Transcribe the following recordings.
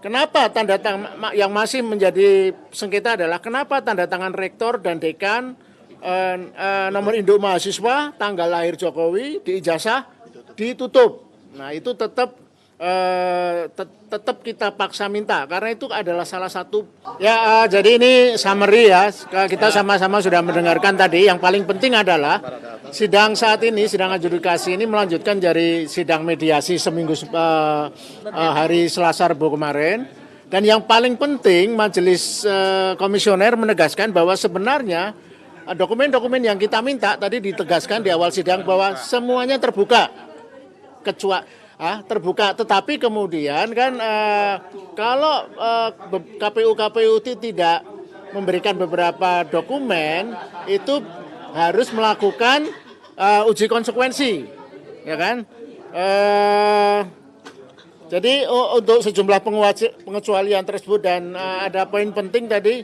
Kenapa tanda tangan yang masih menjadi sengketa adalah kenapa tanda tangan rektor dan dekan, nomor induk mahasiswa, tanggal lahir Jokowi di ijazah ditutup. Nah itu tetap kita paksa minta karena itu adalah salah satu ya. Jadi ini summary ya, kita sama-sama sudah mendengarkan tadi. Yang paling penting adalah sidang saat ini, sidang adjudikasi ini melanjutkan dari sidang mediasi seminggu hari Selasa Rabu kemarin. Dan yang paling penting majelis komisioner menegaskan bahwa sebenarnya dokumen-dokumen yang kita minta tadi ditegaskan di awal sidang bahwa semuanya terbuka, terbuka. Tetapi kemudian kan kalau KPU itu tidak memberikan beberapa dokumen itu harus melakukan uji konsekuensi, ya kan? Jadi untuk sejumlah pengecualian tersebut dan ada poin penting tadi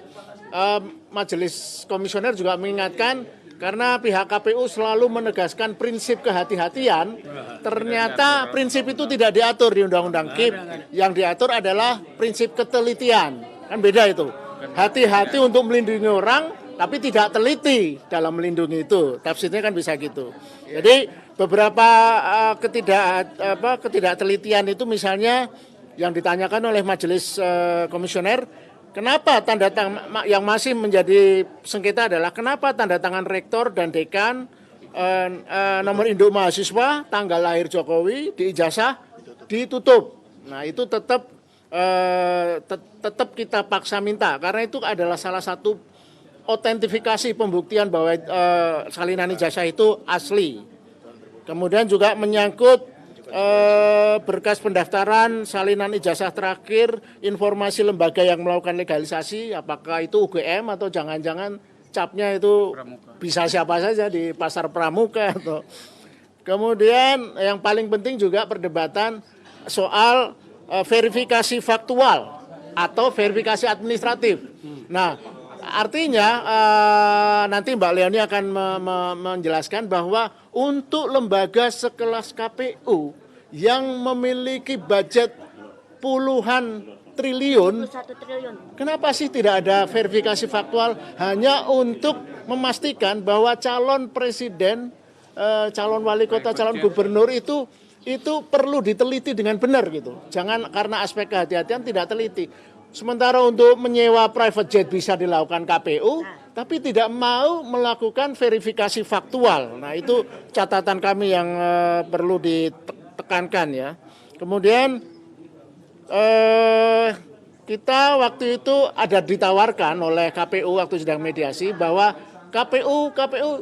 majelis komisioner juga mengingatkan karena pihak KPU selalu menegaskan prinsip kehati-hatian, ternyata prinsip itu tidak diatur di Undang-Undang KIP. Yang diatur adalah prinsip ketelitian, kan beda itu. Hati-hati untuk melindungi orang, tapi tidak teliti dalam melindungi itu. Tafsirnya kan bisa gitu. Jadi beberapa ketidaktelitian itu misalnya yang ditanyakan oleh majelis komisioner, kenapa tanda tangan yang masih menjadi sengketa adalah kenapa tanda tangan rektor dan dekan, nomor induk mahasiswa, tanggal lahir Jokowi di ijazah ditutup. Nah itu tetap kita paksa minta karena itu adalah salah satu otentifikasi pembuktian bahwa salinan ijazah itu asli. Kemudian juga menyangkut berkas pendaftaran salinan ijazah terakhir, informasi lembaga yang melakukan legalisasi, apakah itu UGM atau jangan-jangan capnya itu bisa siapa saja di pasar pramuka atau. Kemudian yang paling penting juga perdebatan soal verifikasi faktual atau verifikasi administratif. Nah, artinya nanti Mbak Leoni akan menjelaskan bahwa untuk lembaga sekelas KPU yang memiliki budget puluhan triliun, kenapa sih tidak ada verifikasi faktual hanya untuk memastikan bahwa calon presiden, calon wali kota, calon gubernur itu perlu diteliti dengan benar gitu. Jangan karena aspek kehati-hatian tidak teliti. Sementara untuk menyewa private jet bisa dilakukan KPU, tapi tidak mau melakukan verifikasi faktual. Nah itu catatan kami yang perlu ditekankan ya. Kemudian kita waktu itu ada ditawarkan oleh KPU waktu sedang mediasi bahwa KPU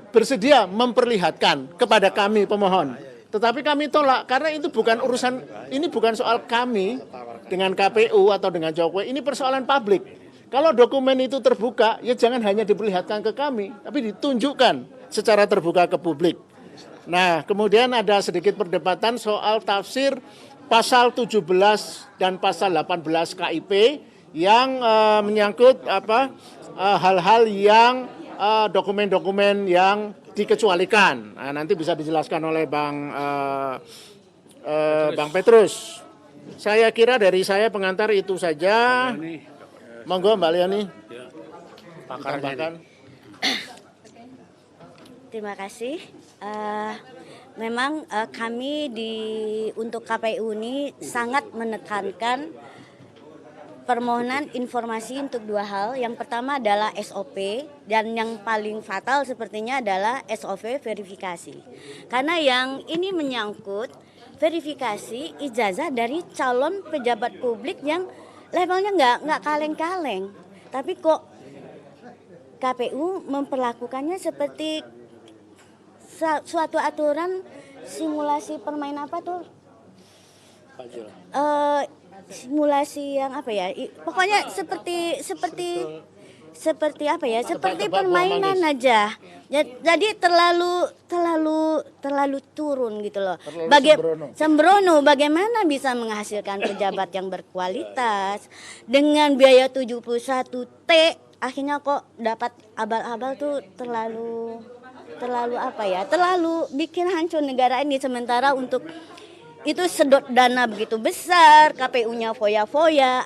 bersedia memperlihatkan kepada kami pemohon. Tetapi kami tolak karena itu bukan urusan, ini bukan soal kami dengan KPU atau dengan Jokowi, ini persoalan publik. Kalau dokumen itu terbuka, ya jangan hanya diperlihatkan ke kami, tapi ditunjukkan secara terbuka ke publik. Nah, kemudian ada sedikit perdebatan soal tafsir pasal 17 dan pasal 18 KIP yang menyangkut hal-hal yang dokumen-dokumen yang dikecualikan. Nah, nanti bisa dijelaskan oleh Bang Petrus. Saya kira dari saya pengantar itu saja. Monggo Mbak Leoni. Terima kasih. Memang kami untuk KPU ini sangat menekankan permohonan informasi untuk dua hal. Yang pertama adalah SOP dan yang paling fatal sepertinya adalah SOP verifikasi. Karena yang ini menyangkut verifikasi ijazah dari calon pejabat publik yang levelnya nggak kaleng-kaleng. Tapi kok KPU memperlakukannya seperti suatu aturan simulasi permainan apa tuh? Simulasi yang apa ya? Pokoknya seperti apa ya? Seperti permainan aja. Jadi terlalu turun gitu loh. Sembrono. Bagaimana bisa menghasilkan pejabat yang berkualitas dengan biaya 71T, akhirnya kok dapat abal-abal tuh terlalu apa ya? Terlalu bikin hancur negara ini. Sementara untuk itu sedot dana begitu besar, KPU-nya foya-foya,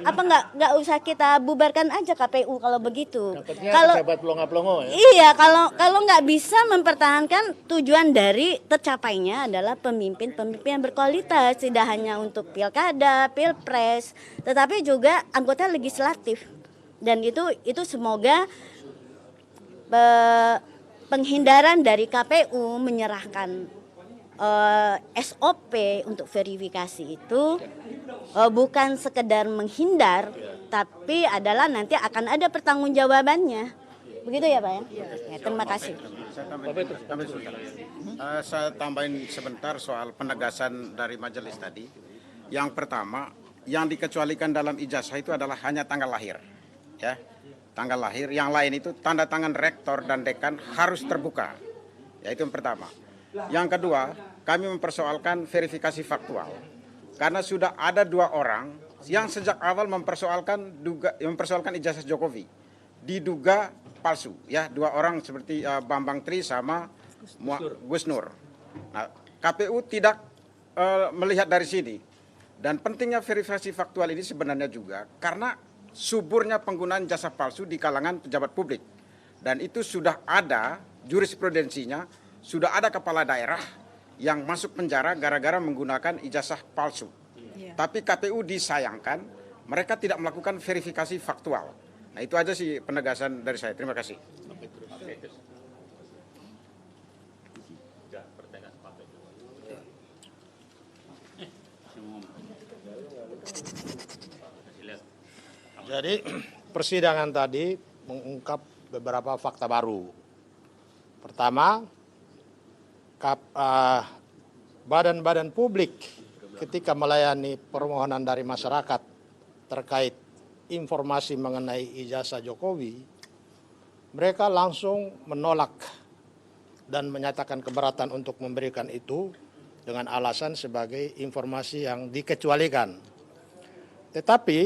nggak usah kita bubarkan aja KPU kalau begitu. Dapatnya Kalau pejabat pelongo-pelongo ya. iya, kalau nggak bisa mempertahankan tujuan dari tercapainya adalah pemimpin-pemimpin yang berkualitas, tidak hanya untuk pilkada, pilpres, tetapi juga anggota legislatif. Dan itu semoga penghindaran dari KPU menyerahkan SOP untuk verifikasi itu bukan sekedar menghindar, tapi adalah nanti akan ada pertanggungjawabannya. Begitu ya Pak ya? Ya, terima kasih. Saya tambahin sebentar soal penegasan dari majelis tadi. Yang pertama, yang dikecualikan dalam ijazah itu adalah hanya tanggal lahir. Ya, tanggal lahir. Yang lain itu tanda tangan rektor dan dekan harus terbuka. Ya, itu yang pertama. Yang kedua, kami mempersoalkan verifikasi faktual. Karena sudah ada 2 orang yang sejak awal mempersoalkan ijazah Jokowi. Diduga palsu, ya, 2 orang seperti Bambang Tri sama Gus Nur. Nah, KPU tidak melihat dari sini. Dan pentingnya verifikasi faktual ini sebenarnya juga karena suburnya penggunaan jasa palsu di kalangan pejabat publik. Dan itu sudah ada jurisprudensinya, sudah ada kepala daerah yang masuk penjara gara-gara menggunakan ijazah palsu. Tapi KPU disayangkan mereka tidak melakukan verifikasi faktual. Nah, itu aja sih penegasan dari saya. Terima kasih. Jadi persidangan tadi mengungkap beberapa fakta baru. Pertama, badan-badan publik ketika melayani permohonan dari masyarakat terkait informasi mengenai ijazah Jokowi, mereka langsung menolak dan menyatakan keberatan untuk memberikan itu dengan alasan sebagai informasi yang dikecualikan. Tetapi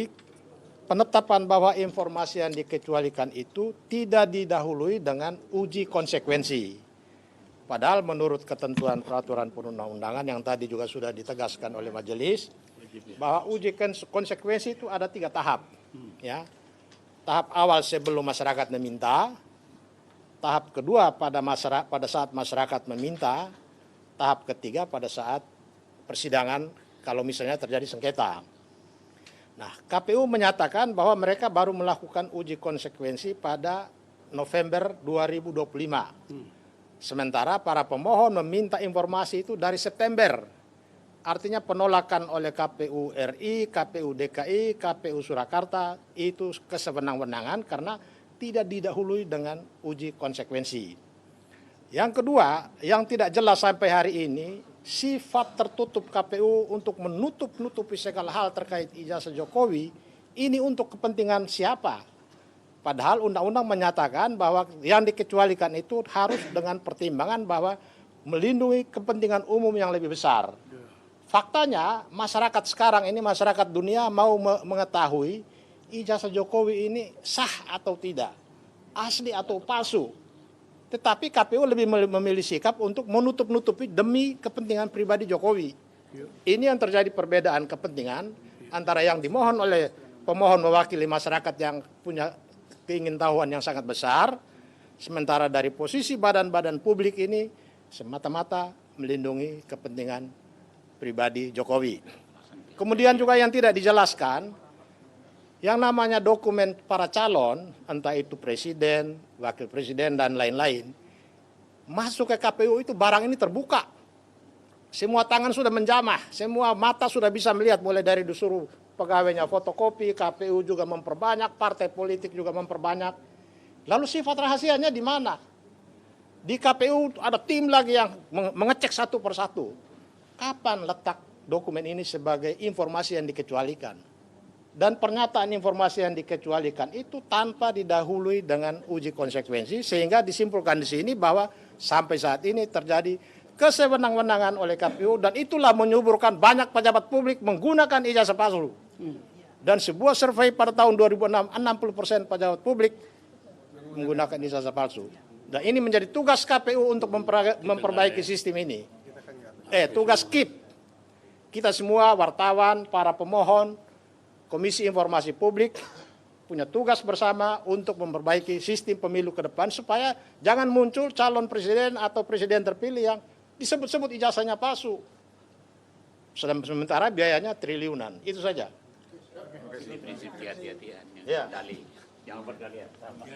penetapan bahwa informasi yang dikecualikan itu tidak didahului dengan uji konsekuensi. Padahal menurut ketentuan peraturan perundang-undangan yang tadi juga sudah ditegaskan oleh majelis, bahwa uji konsekuensi itu ada 3 tahap. Ya. Tahap awal sebelum masyarakat meminta, tahap kedua pada saat masyarakat meminta, tahap ketiga pada saat persidangan kalau misalnya terjadi sengketa. Nah, KPU menyatakan bahwa mereka baru melakukan uji konsekuensi pada November 2025. Sementara para pemohon meminta informasi itu dari September. Artinya penolakan oleh KPU RI, KPU DKI, KPU Surakarta itu kesewenang-wenangan karena tidak didahului dengan uji konsekuensi. Yang kedua, yang tidak jelas sampai hari ini, sifat tertutup KPU untuk menutup-nutupi segala hal terkait ijazah Jokowi, ini untuk kepentingan siapa? Padahal undang-undang menyatakan bahwa yang dikecualikan itu harus dengan pertimbangan bahwa melindungi kepentingan umum yang lebih besar. Faktanya masyarakat sekarang ini, masyarakat dunia mau mengetahui ijazah Jokowi ini sah atau tidak, asli atau palsu. Tetapi KPU lebih memilih sikap untuk menutup-nutupi demi kepentingan pribadi Jokowi. Ini yang terjadi perbedaan kepentingan antara yang dimohon oleh pemohon mewakili masyarakat yang punya keingintahuan yang sangat besar, sementara dari posisi badan-badan publik ini semata-mata melindungi kepentingan pribadi Jokowi. Kemudian juga yang tidak dijelaskan, yang namanya dokumen para calon, entah itu presiden, wakil presiden, dan lain-lain, masuk ke KPU itu barang ini terbuka. Semua tangan sudah menjamah, semua mata sudah bisa melihat, mulai dari disuruh pegawainya fotokopi, KPU juga memperbanyak, partai politik juga memperbanyak. Lalu sifat rahasianya di mana? Di KPU ada tim lagi yang mengecek satu persatu. Kapan letak dokumen ini sebagai informasi yang dikecualikan? Dan pernyataan informasi yang dikecualikan itu tanpa didahului dengan uji konsekuensi, sehingga disimpulkan di sini bahwa sampai saat ini terjadi kesewenang-wenangan oleh KPU, dan itulah menyuburkan banyak pejabat publik menggunakan ijazah palsu. Dan sebuah survei pada tahun 2006, 60% pejabat publik menggunakan ijazah palsu. Dan ini menjadi tugas KPU untuk memperbaiki sistem ini. Tugas KIP kita semua wartawan, para pemohon, Komisi Informasi Publik punya tugas bersama untuk memperbaiki sistem pemilu ke depan supaya jangan muncul calon presiden atau presiden terpilih yang disebut-sebut ijazahnya palsu. Sementara biayanya triliunan. Itu saja. Prinsip kehati-hatian. Ya. Jangan berkali-kali.